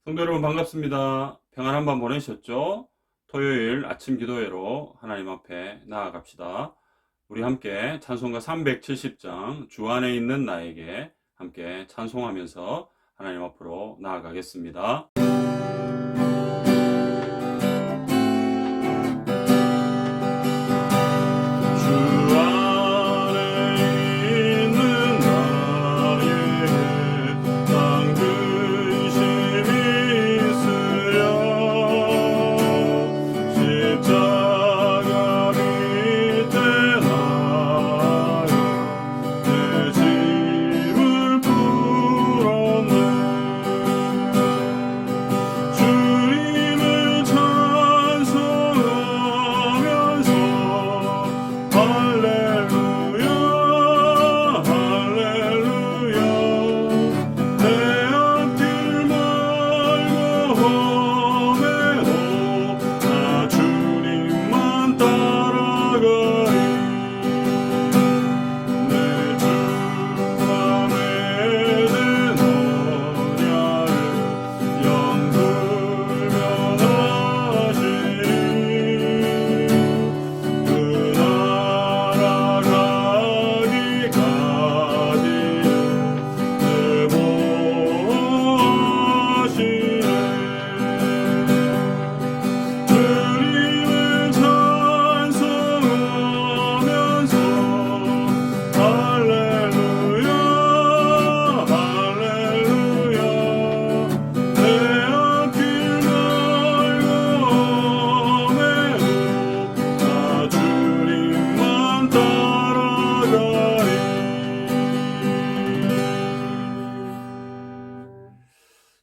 성도 여러분 반갑습니다. 평안한 밤 보내셨죠? 토요일 아침 기도회로 하나님 앞에 나아갑시다. 우리 함께 찬송가 370장 주 안에 있는 나에게 함께 찬송하면서 하나님 앞으로 나아가겠습니다.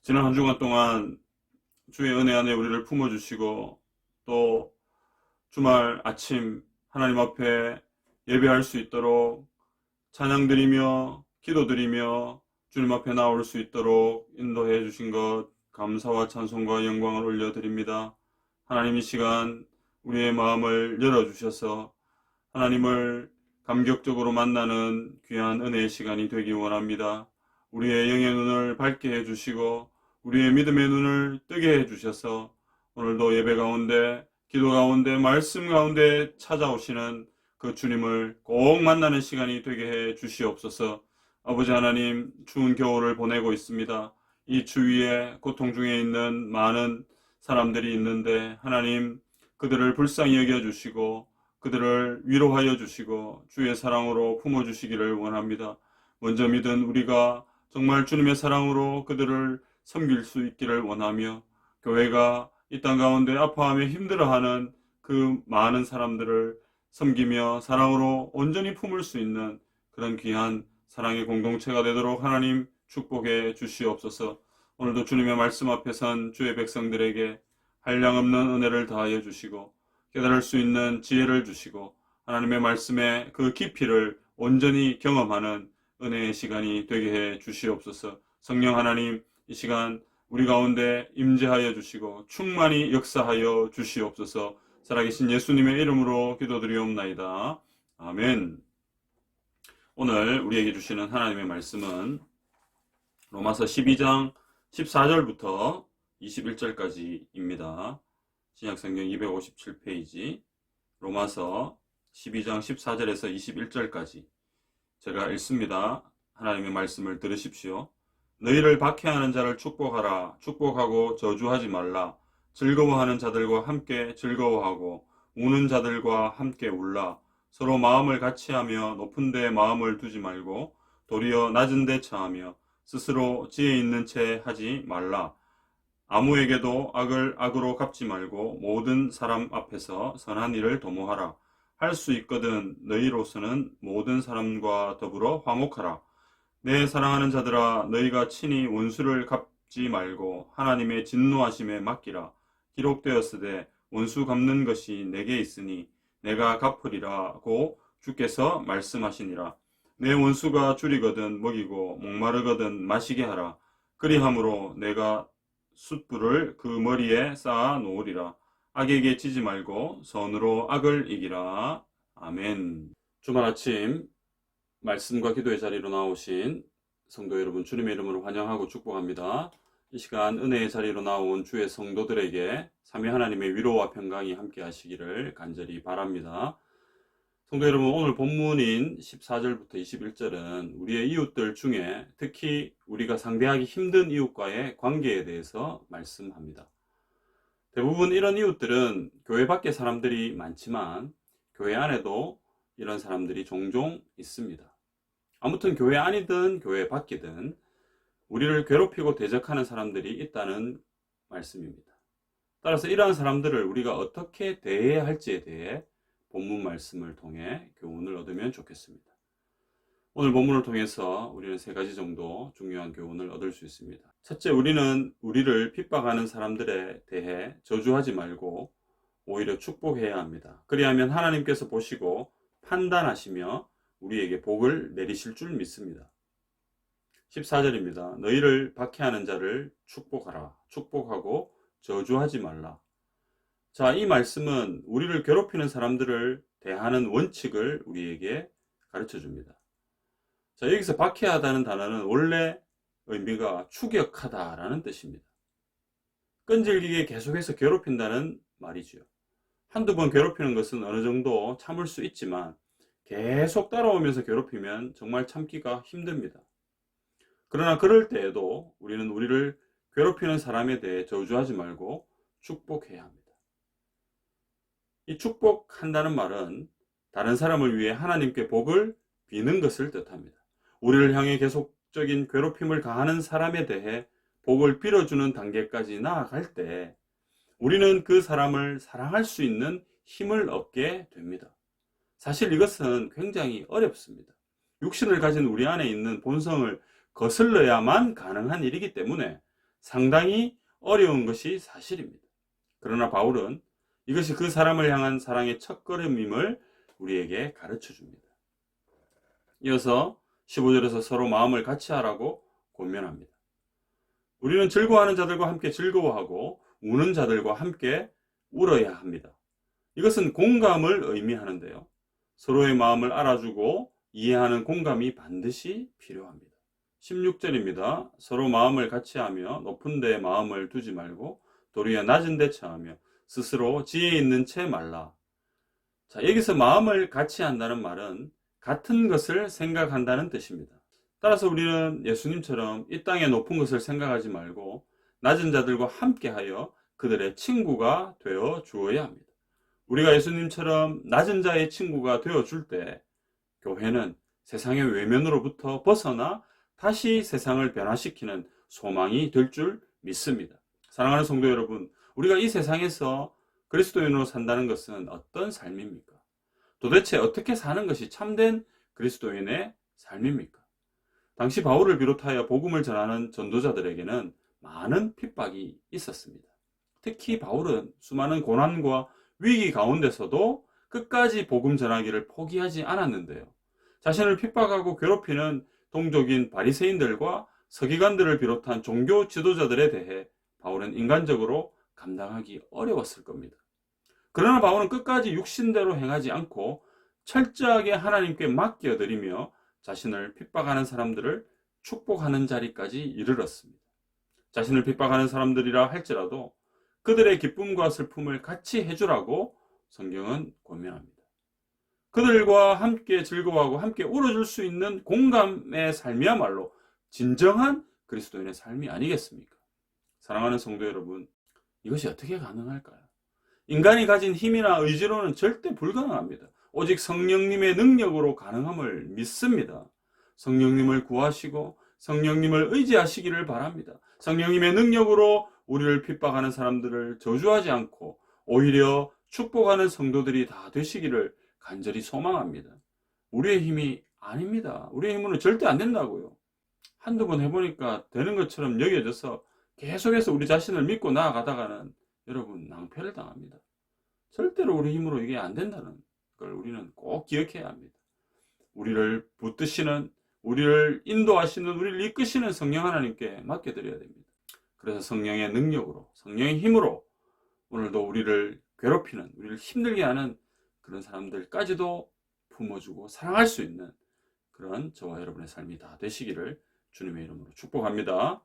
지난 한 주간 동안 주의 은혜 안에 우리를 품어주시고 또 주말 아침 하나님 앞에 예배할 수 있도록 찬양드리며 기도드리며 주님 앞에 나올 수 있도록 인도해 주신 것 감사와 찬송과 영광을 올려드립니다. 하나님 이 시간 우리의 마음을 열어주셔서 하나님을 감격적으로 만나는 귀한 은혜의 시간이 되기 원합니다. 우리의 영의 눈을 밝게 해주시고 우리의 믿음의 눈을 뜨게 해주셔서 오늘도 예배 가운데 기도 가운데 말씀 가운데 찾아오시는 그 주님을 꼭 만나는 시간이 되게 해 주시옵소서. 아버지 하나님, 추운 겨울을 보내고 있습니다. 이 주위에 고통 중에 있는 많은 사람들이 있는데 하나님 그들을 불쌍히 여겨주시고 그들을 위로하여 주시고 주의 사랑으로 품어주시기를 원합니다. 먼저 믿은 우리가 정말 주님의 사랑으로 그들을 섬길 수 있기를 원하며 교회가 이 땅 가운데 아파하며 힘들어하는 그 많은 사람들을 섬기며 사랑으로 온전히 품을 수 있는 그런 귀한 사랑의 공동체가 되도록 하나님 축복해 주시옵소서. 오늘도 주님의 말씀 앞에 선 주의 백성들에게 한량없는 은혜를 다하여 주시고 깨달을 수 있는 지혜를 주시고 하나님의 말씀의 그 깊이를 온전히 경험하는 은혜의 시간이 되게 해 주시옵소서. 성령 하나님 이 시간 우리 가운데 임재하여 주시고 충만히 역사하여 주시옵소서. 살아계신 예수님의 이름으로 기도드리옵나이다. 아멘. 오늘 우리에게 주시는 하나님의 말씀은 로마서 12장 14절부터 21절까지입니다. 신약성경 257페이지 로마서 12장 14절에서 21절까지 제가 읽습니다. 하나님의 말씀을 들으십시오. 너희를 박해하는 자를 축복하라. 축복하고 저주하지 말라. 즐거워하는 자들과 함께 즐거워하고 우는 자들과 함께 울라. 서로 마음을 같이하며 높은 데 마음을 두지 말고 도리어 낮은 데 처하며 스스로 지혜 있는 채 하지 말라. 아무에게도 악을 악으로 갚지 말고 모든 사람 앞에서 선한 일을 도모하라. 할 수 있거든 너희로서는 모든 사람과 더불어 화목하라. 내 사랑하는 자들아 너희가 친히 원수를 갚지 말고 하나님의 진노하심에 맡기라. 기록되었으되 원수 갚는 것이 내게 있으니 내가 갚으리라고 주께서 말씀하시니라. 내 원수가 줄이거든 먹이고 목마르거든 마시게 하라. 그리함으로 내가 숯불을 그 머리에 쌓아 놓으리라. 악에게 지지 말고 선으로 악을 이기라. 아멘. 주말 아침 말씀과 기도의 자리로 나오신 성도 여러분 주님의 이름으로 환영하고 축복합니다. 이 시간 은혜의 자리로 나온 주의 성도들에게 삼위 하나님의 위로와 평강이 함께 하시기를 간절히 바랍니다. 성도 여러분, 오늘 본문인 14절부터 21절은 우리의 이웃들 중에 특히 우리가 상대하기 힘든 이웃과의 관계에 대해서 말씀합니다. 대부분 이런 이웃들은 교회 밖의 사람들이 많지만 교회 안에도 이런 사람들이 종종 있습니다. 아무튼 교회 안이든 교회 밖이든 우리를 괴롭히고 대적하는 사람들이 있다는 말씀입니다. 따라서 이러한 사람들을 우리가 어떻게 대해야 할지에 대해 본문 말씀을 통해 교훈을 얻으면 좋겠습니다. 오늘 본문을 통해서 우리는 세 가지 정도 중요한 교훈을 얻을 수 있습니다. 첫째, 우리는 우리를 핍박하는 사람들에 대해 저주하지 말고 오히려 축복해야 합니다. 그리하면 하나님께서 보시고 판단하시며 우리에게 복을 내리실 줄 믿습니다. 14절입니다. 너희를 박해하는 자를 축복하라. 축복하고 저주하지 말라. 자, 이 말씀은 우리를 괴롭히는 사람들을 대하는 원칙을 우리에게 가르쳐 줍니다. 자, 여기서 박해하다는 단어는 원래 의미가 추격하다라는 뜻입니다. 끈질기게 계속해서 괴롭힌다는 말이죠. 한두 번 괴롭히는 것은 어느 정도 참을 수 있지만 계속 따라오면서 괴롭히면 정말 참기가 힘듭니다. 그러나 그럴 때에도 우리는 우리를 괴롭히는 사람에 대해 저주하지 말고 축복해야 합니다. 이 축복한다는 말은 다른 사람을 위해 하나님께 복을 비는 것을 뜻합니다. 우리를 향해 계속적인 괴롭힘을 가하는 사람에 대해 복을 빌어주는 단계까지 나아갈 때 우리는 그 사람을 사랑할 수 있는 힘을 얻게 됩니다. 사실 이것은 굉장히 어렵습니다. 육신을 가진 우리 안에 있는 본성을 거슬러야만 가능한 일이기 때문에 상당히 어려운 것이 사실입니다. 그러나 바울은 이것이 그 사람을 향한 사랑의 첫걸음임을 우리에게 가르쳐 줍니다. 이어서 15절에서 서로 마음을 같이 하라고 권면합니다. 우리는 즐거워하는 자들과 함께 즐거워하고 우는 자들과 함께 울어야 합니다. 이것은 공감을 의미하는데요. 서로의 마음을 알아주고 이해하는 공감이 반드시 필요합니다. 16절입니다. 서로 마음을 같이 하며 높은 데 마음을 두지 말고 도리어 낮은 데 처하며 스스로 지혜 있는 채 말라. 자, 여기서 마음을 같이 한다는 말은 같은 것을 생각한다는 뜻입니다. 따라서 우리는 예수님처럼 이 땅의 높은 것을 생각하지 말고 낮은 자들과 함께하여 그들의 친구가 되어 주어야 합니다. 우리가 예수님처럼 낮은 자의 친구가 되어 줄 때 교회는 세상의 외면으로부터 벗어나 다시 세상을 변화시키는 소망이 될 줄 믿습니다. 사랑하는 성도 여러분, 우리가 이 세상에서 그리스도인으로 산다는 것은 어떤 삶입니까? 도대체 어떻게 사는 것이 참된 그리스도인의 삶입니까? 당시 바울을 비롯하여 복음을 전하는 전도자들에게는 많은 핍박이 있었습니다. 특히 바울은 수많은 고난과 위기 가운데서도 끝까지 복음 전하기를 포기하지 않았는데요. 자신을 핍박하고 괴롭히는 동족인 바리새인들과 서기관들을 비롯한 종교 지도자들에 대해 바울은 인간적으로 감당하기 어려웠을 겁니다. 그러나 바울은 끝까지 육신대로 행하지 않고 철저하게 하나님께 맡겨드리며 자신을 핍박하는 사람들을 축복하는 자리까지 이르렀습니다. 자신을 핍박하는 사람들이라 할지라도 그들의 기쁨과 슬픔을 같이 해주라고 성경은 권면합니다. 그들과 함께 즐거워하고 함께 울어줄 수 있는 공감의 삶이야말로 진정한 그리스도인의 삶이 아니겠습니까? 사랑하는 성도 여러분, 이것이 어떻게 가능할까요? 인간이 가진 힘이나 의지로는 절대 불가능합니다. 오직 성령님의 능력으로 가능함을 믿습니다. 성령님을 구하시고 성령님을 의지하시기를 바랍니다. 성령님의 능력으로 우리를 핍박하는 사람들을 저주하지 않고 오히려 축복하는 성도들이 다 되시기를 간절히 소망합니다. 우리의 힘이 아닙니다. 우리의 힘으로는 절대 안 된다고요. 한두 번 해보니까 되는 것처럼 여겨져서 계속해서 우리 자신을 믿고 나아가다가는 여러분 낭패를 당합니다. 절대로 우리 힘으로 이게 안 된다는 걸 우리는 꼭 기억해야 합니다. 우리를 붙드시는, 우리를 인도하시는, 우리를 이끄시는 성령 하나님께 맡겨드려야 됩니다. 그래서 성령의 능력으로, 성령의 힘으로 오늘도 우리를 괴롭히는, 우리를 힘들게 하는 그런 사람들까지도 품어주고 사랑할 수 있는 그런 저와 여러분의 삶이 다 되시기를 주님의 이름으로 축복합니다.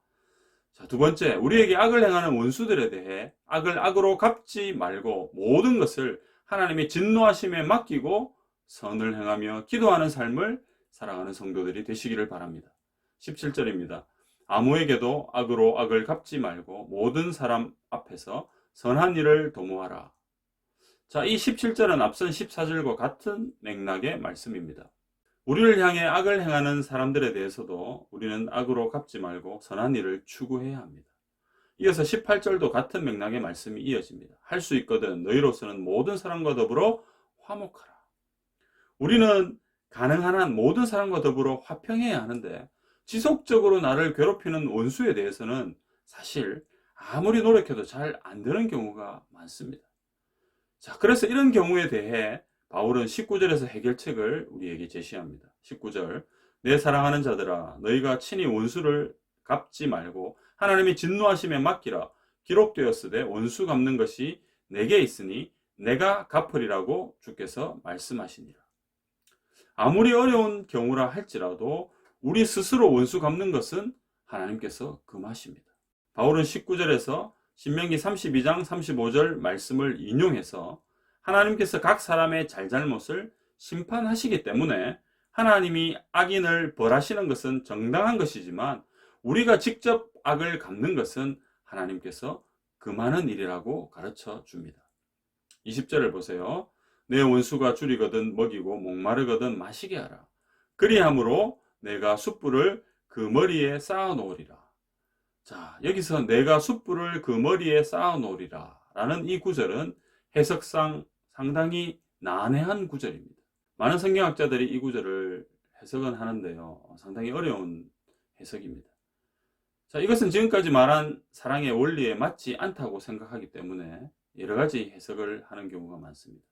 자, 두 번째, 우리에게 악을 행하는 원수들에 대해 악을 악으로 갚지 말고 모든 것을 하나님의 진노하심에 맡기고 선을 행하며 기도하는 삶을 살아가는 성도들이 되시기를 바랍니다. 17절입니다. 아무에게도 악으로 악을 갚지 말고 모든 사람 앞에서 선한 일을 도모하라. 자, 이 17절은 앞선 14절과 같은 맥락의 말씀입니다. 우리를 향해 악을 행하는 사람들에 대해서도 우리는 악으로 갚지 말고 선한 일을 추구해야 합니다. 이어서 18절도 같은 맥락의 말씀이 이어집니다. 할 수 있거든 너희로서는 모든 사람과 더불어 화목하라. 우리는 가능한 한 모든 사람과 더불어 화평해야 하는데 지속적으로 나를 괴롭히는 원수에 대해서는 사실 아무리 노력해도 잘 안 되는 경우가 많습니다. 자, 그래서 이런 경우에 대해 바울은 19절에서 해결책을 우리에게 제시합니다. 19절, 내 사랑하는 자들아 너희가 친히 원수를 갚지 말고 하나님의 진노하심에 맡기라. 기록되었으되 원수 갚는 것이 내게 있으니 내가 갚으리라고 주께서 말씀하시니라. 아무리 어려운 경우라 할지라도 우리 스스로 원수 갚는 것은 하나님께서 금하십니다. 바울은 19절에서 신명기 32장 35절 말씀을 인용해서 하나님께서 각 사람의 잘잘못을 심판하시기 때문에 하나님이 악인을 벌하시는 것은 정당한 것이지만 우리가 직접 악을 갚는 것은 하나님께서 금하는 일이라고 가르쳐 줍니다. 20절을 보세요. 내 원수가 줄이거든 먹이고 목마르거든 마시게 하라. 그리함으로 내가 숯불을 그 머리에 쌓아 놓으리라. 자, 여기서 내가 숯불을 그 머리에 쌓아 놓으리라 라는 이 구절은 해석상 상당히 난해한 구절입니다. 많은 성경학자들이 이 구절을 해석은 하는데요. 상당히 어려운 해석입니다. 자, 이것은 지금까지 말한 사랑의 원리에 맞지 않다고 생각하기 때문에 여러 가지 해석을 하는 경우가 많습니다.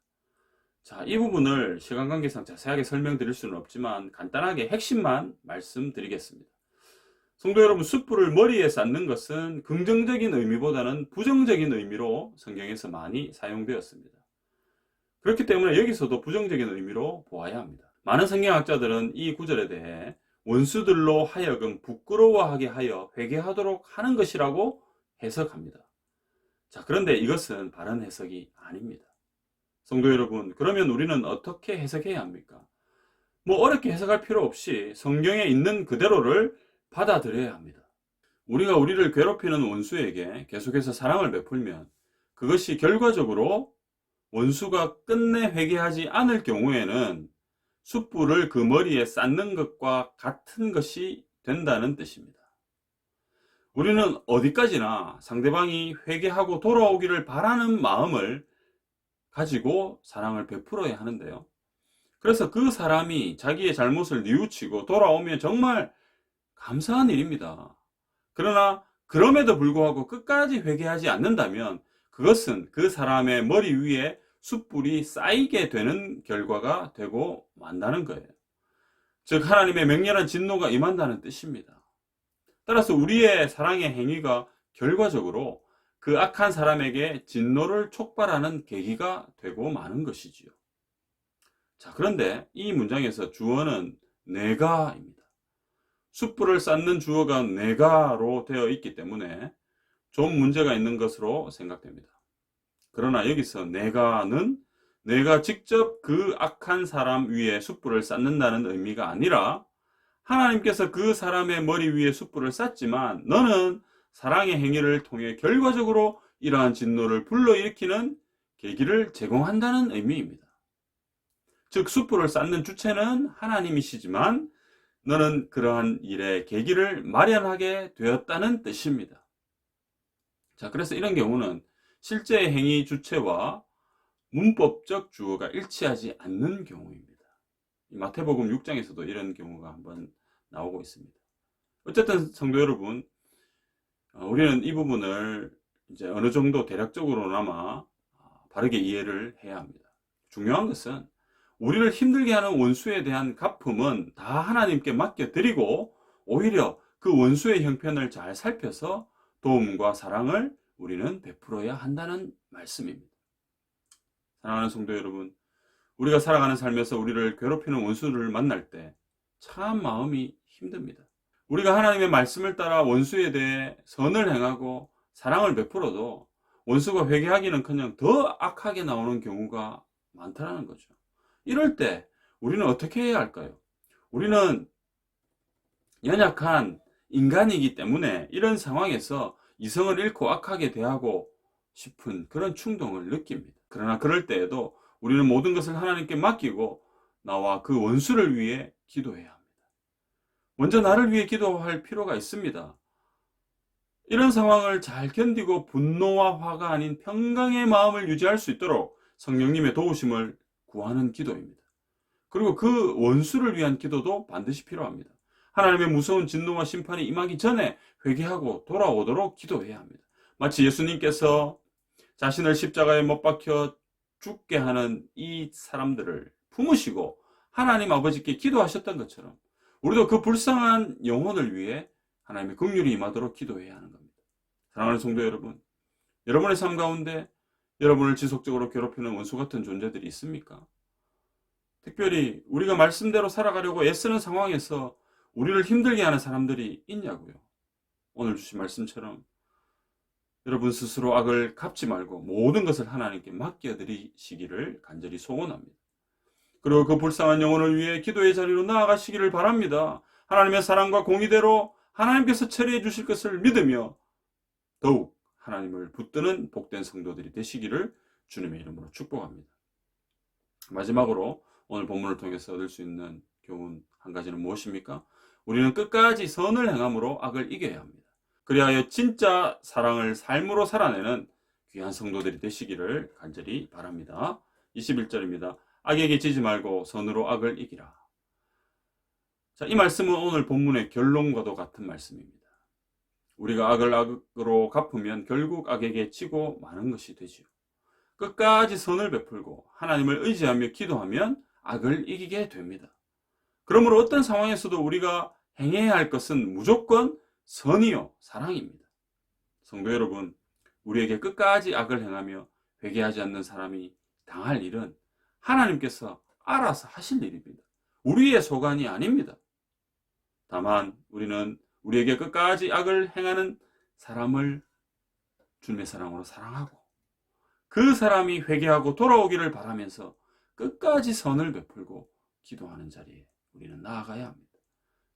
자, 이 부분을 시간 관계상 자세하게 설명드릴 수는 없지만 간단하게 핵심만 말씀드리겠습니다. 성도 여러분, 숯불을 머리에 쌓는 것은 긍정적인 의미보다는 부정적인 의미로 성경에서 많이 사용되었습니다. 그렇기 때문에 여기서도 부정적인 의미로 보아야 합니다. 많은 성경학자들은 이 구절에 대해 원수들로 하여금 부끄러워하게 하여 회개하도록 하는 것이라고 해석합니다. 자, 그런데 이것은 바른 해석이 아닙니다. 성도 여러분, 그러면 우리는 어떻게 해석해야 합니까? 어렵게 해석할 필요 없이 성경에 있는 그대로를 받아들여야 합니다. 우리가 우리를 괴롭히는 원수에게 계속해서 사랑을 베풀면 그것이 결과적으로 원수가 끝내 회개하지 않을 경우에는 숯불을 그 머리에 쌓는 것과 같은 것이 된다는 뜻입니다. 우리는 어디까지나 상대방이 회개하고 돌아오기를 바라는 마음을 가지고 사랑을 베풀어야 하는데요. 그래서 그 사람이 자기의 잘못을 뉘우치고 돌아오면 정말 감사한 일입니다. 그러나 그럼에도 불구하고 끝까지 회개하지 않는다면 그것은 그 사람의 머리 위에 숯불이 쌓이게 되는 결과가 되고 만다는 거예요. 즉 하나님의 맹렬한 진노가 임한다는 뜻입니다. 따라서 우리의 사랑의 행위가 결과적으로 그 악한 사람에게 진노를 촉발하는 계기가 되고 마는 것이지요. 자, 그런데 이 문장에서 주어는 내가입니다. 숯불을 쌓는 주어가 내가로 되어 있기 때문에 좀 문제가 있는 것으로 생각됩니다. 그러나 여기서 내가는 내가 직접 그 악한 사람 위에 숯불을 쌓는다는 의미가 아니라 하나님께서 그 사람의 머리 위에 숯불을 쌓지만 너는 사랑의 행위를 통해 결과적으로 이러한 진노를 불러일으키는 계기를 제공한다는 의미입니다. 즉 숯불을 쌓는 주체는 하나님이시지만 너는 그러한 일의 계기를 마련하게 되었다는 뜻입니다. 자, 그래서 이런 경우는 실제 행위 주체와 문법적 주어가 일치하지 않는 경우입니다. 마태복음 6장에서도 이런 경우가 한번 나오고 있습니다. 어쨌든 성도 여러분, 우리는 이 부분을 이제 어느 정도 대략적으로나마 바르게 이해를 해야 합니다. 중요한 것은 우리를 힘들게 하는 원수에 대한 갚음은 다 하나님께 맡겨드리고 오히려 그 원수의 형편을 잘 살펴서 도움과 사랑을 우리는 베풀어야 한다는 말씀입니다. 사랑하는 성도 여러분, 우리가 살아가는 삶에서 우리를 괴롭히는 원수를 만날 때 참 마음이 힘듭니다. 우리가 하나님의 말씀을 따라 원수에 대해 선을 행하고 사랑을 베풀어도 원수가 회개하기는커녕 더 악하게 나오는 경우가 많다는 거죠. 이럴 때 우리는 어떻게 해야 할까요? 우리는 연약한 인간이기 때문에 이런 상황에서 이성을 잃고 악하게 대하고 싶은 그런 충동을 느낍니다. 그러나 그럴 때에도 우리는 모든 것을 하나님께 맡기고 나와 그 원수를 위해 기도해야 합니다. 먼저 나를 위해 기도할 필요가 있습니다. 이런 상황을 잘 견디고 분노와 화가 아닌 평강의 마음을 유지할 수 있도록 성령님의 도우심을 구하는 기도입니다. 그리고 그 원수를 위한 기도도 반드시 필요합니다. 하나님의 무서운 진노와 심판이 임하기 전에 회개하고 돌아오도록 기도해야 합니다. 마치 예수님께서 자신을 십자가에 못 박혀 죽게 하는 이 사람들을 품으시고 하나님 아버지께 기도하셨던 것처럼 우리도 그 불쌍한 영혼을 위해 하나님의 긍휼이 임하도록 기도해야 하는 겁니다. 사랑하는 성도 여러분, 여러분의 삶 가운데 여러분을 지속적으로 괴롭히는 원수 같은 존재들이 있습니까? 특별히 우리가 말씀대로 살아가려고 애쓰는 상황에서 우리를 힘들게 하는 사람들이 있냐고요. 오늘 주신 말씀처럼 여러분 스스로 악을 갚지 말고 모든 것을 하나님께 맡겨드리시기를 간절히 소원합니다. 그리고 그 불쌍한 영혼을 위해 기도의 자리로 나아가시기를 바랍니다. 하나님의 사랑과 공의대로 하나님께서 처리해 주실 것을 믿으며 더욱 하나님을 붙드는 복된 성도들이 되시기를 주님의 이름으로 축복합니다. 마지막으로 오늘 본문을 통해서 얻을 수 있는 교훈 한 가지는 무엇입니까? 우리는 끝까지 선을 행함으로 악을 이겨야 합니다. 그리하여 진짜 사랑을 삶으로 살아내는 귀한 성도들이 되시기를 간절히 바랍니다. 21절입니다. 악에게 지지 말고 선으로 악을 이기라. 자, 이 말씀은 오늘 본문의 결론과도 같은 말씀입니다. 우리가 악을 악으로 갚으면 결국 악에게 지고 마는 것이 되지요. 끝까지 선을 베풀고 하나님을 의지하며 기도하면 악을 이기게 됩니다. 그러므로 어떤 상황에서도 우리가 행해야 할 것은 무조건 선이요 사랑입니다. 성도 여러분, 우리에게 끝까지 악을 행하며 회개하지 않는 사람이 당할 일은 하나님께서 알아서 하실 일입니다. 우리의 소관이 아닙니다. 다만 우리는 우리에게 끝까지 악을 행하는 사람을 주님의 사랑으로 사랑하고 그 사람이 회개하고 돌아오기를 바라면서 끝까지 선을 베풀고 기도하는 자리에 우리는 나아가야 합니다.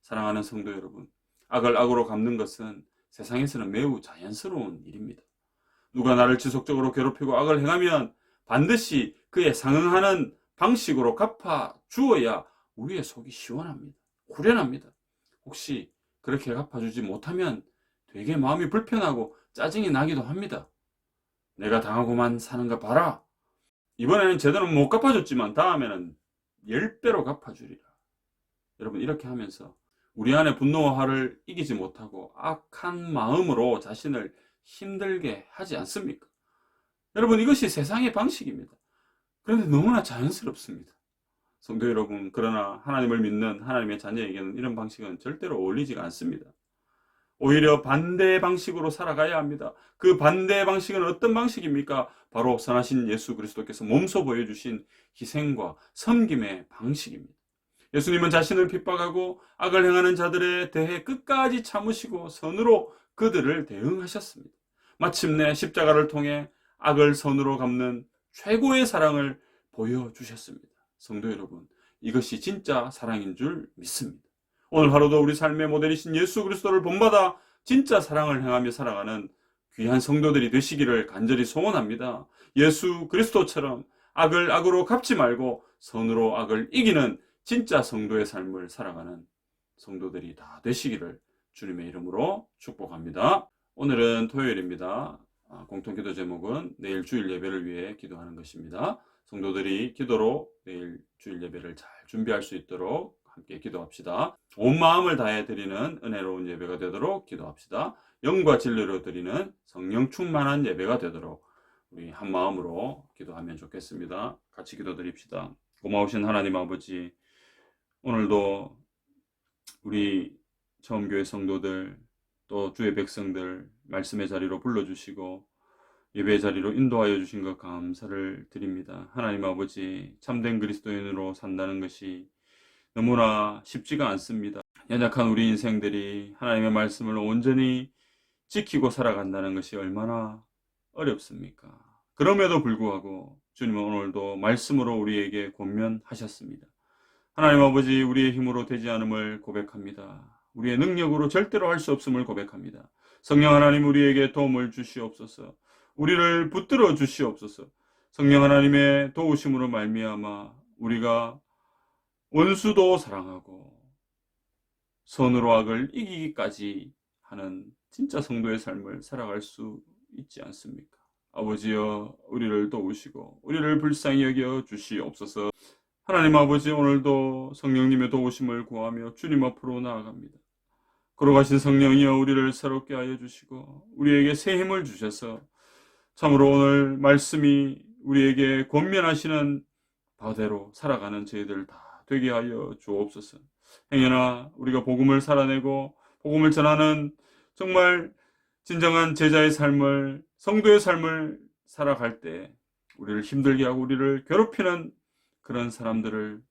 사랑하는 성도 여러분, 악을 악으로 갚는 것은 세상에서는 매우 자연스러운 일입니다. 누가 나를 지속적으로 괴롭히고 악을 행하면 반드시 그에 상응하는 방식으로 갚아 주어야 우리의 속이 시원합니다. 후련합니다. 혹시 그렇게 갚아주지 못하면 되게 마음이 불편하고 짜증이 나기도 합니다. 내가 당하고만 사는가 봐라. 이번에는 제대로 못 갚아줬지만 다음에는 10배로 갚아주리라. 여러분, 이렇게 하면서 우리 안에 분노와 화를 이기지 못하고 악한 마음으로 자신을 힘들게 하지 않습니까? 여러분, 이것이 세상의 방식입니다. 그런데 너무나 자연스럽습니다. 성도 여러분, 그러나 하나님을 믿는 하나님의 자녀에게는 이런 방식은 절대로 어울리지가 않습니다. 오히려 반대의 방식으로 살아가야 합니다. 그 반대의 방식은 어떤 방식입니까? 바로 선하신 예수 그리스도께서 몸소 보여주신 희생과 섬김의 방식입니다. 예수님은 자신을 핍박하고 악을 행하는 자들에 대해 끝까지 참으시고 선으로 그들을 대응하셨습니다. 마침내 십자가를 통해 악을 선으로 갚는 최고의 사랑을 보여주셨습니다. 성도 여러분, 이것이 진짜 사랑인 줄 믿습니다. 오늘 하루도 우리 삶의 모델이신 예수 그리스도를 본받아 진짜 사랑을 행하며 살아가는 귀한 성도들이 되시기를 간절히 소원합니다. 예수 그리스도처럼 악을 악으로 갚지 말고 선으로 악을 이기는 진짜 성도의 삶을 살아가는 성도들이 다 되시기를 주님의 이름으로 축복합니다. 오늘은 토요일입니다. 공통기도 제목은 내일 주일 예배를 위해 기도하는 것입니다. 성도들이 기도로 내일 주일 예배를 잘 준비할 수 있도록 함께 기도합시다. 온 마음을 다해 드리는 은혜로운 예배가 되도록 기도합시다. 영과 진리로 드리는 성령 충만한 예배가 되도록 우리 한 마음으로 기도하면 좋겠습니다. 같이 기도드립시다. 고마우신 하나님 아버지, 오늘도 우리 처음교회 성도들 또 주의 백성들 말씀의 자리로 불러주시고 예배의 자리로 인도하여 주신 것 감사를 드립니다. 하나님 아버지, 참된 그리스도인으로 산다는 것이 너무나 쉽지가 않습니다. 연약한 우리 인생들이 하나님의 말씀을 온전히 지키고 살아간다는 것이 얼마나 어렵습니까? 그럼에도 불구하고 주님은 오늘도 말씀으로 우리에게 권면하셨습니다. 하나님 아버지, 우리의 힘으로 되지 않음을 고백합니다. 우리의 능력으로 절대로 할 수 없음을 고백합니다. 성령 하나님, 우리에게 도움을 주시옵소서. 우리를 붙들어 주시옵소서. 성령 하나님의 도우심으로 말미암아 우리가 원수도 사랑하고 선으로 악을 이기기까지 하는 진짜 성도의 삶을 살아갈 수 있지 않습니까? 아버지여, 우리를 도우시고 우리를 불쌍히 여겨 주시옵소서. 하나님 아버지, 오늘도 성령님의 도우심을 구하며 주님 앞으로 나아갑니다. 걸어가신 성령이여, 우리를 새롭게 하여 주시고 우리에게 새 힘을 주셔서 참으로 오늘 말씀이 우리에게 권면하시는 바대로 살아가는 저희들 다 되게 하여 주옵소서. 행여나 우리가 복음을 살아내고 복음을 전하는 정말 진정한 제자의 삶을, 성도의 삶을 살아갈 때 우리를 힘들게 하고 우리를 괴롭히는 그런 사람들을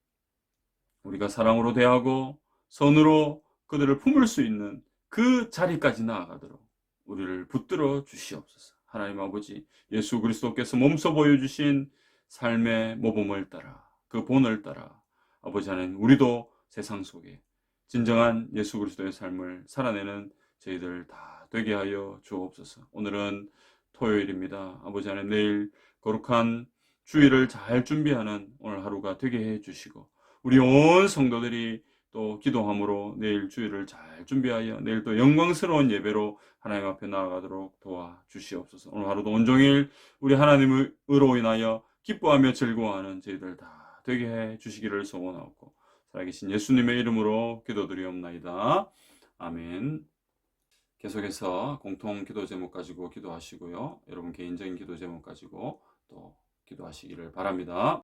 우리가 사랑으로 대하고 선으로 그들을 품을 수 있는 그 자리까지 나아가도록 우리를 붙들어 주시옵소서. 하나님 아버지, 예수 그리스도께서 몸소 보여주신 삶의 모범을 따라, 그 본을 따라 아버지 하나님, 우리도 세상 속에 진정한 예수 그리스도의 삶을 살아내는 저희들 다 되게 하여 주옵소서. 오늘은 토요일입니다. 아버지 하나님, 내일 거룩한 주일을 잘 준비하는 오늘 하루가 되게 해 주시고 우리 온 성도들이 또 기도함으로 내일 주일을 잘 준비하여 내일 또 영광스러운 예배로 하나님 앞에 나아가도록 도와주시옵소서. 오늘 하루도 온종일 우리 하나님으로 인하여 기뻐하며 즐거워하는 저희들 다 되게 해 주시기를 소원하옵고 살아계신 예수님의 이름으로 기도드리옵나이다. 아멘. 계속해서 공통 기도 제목 가지고 기도하시고요. 여러분 개인적인 기도 제목 가지고 또 기도하시기를 바랍니다.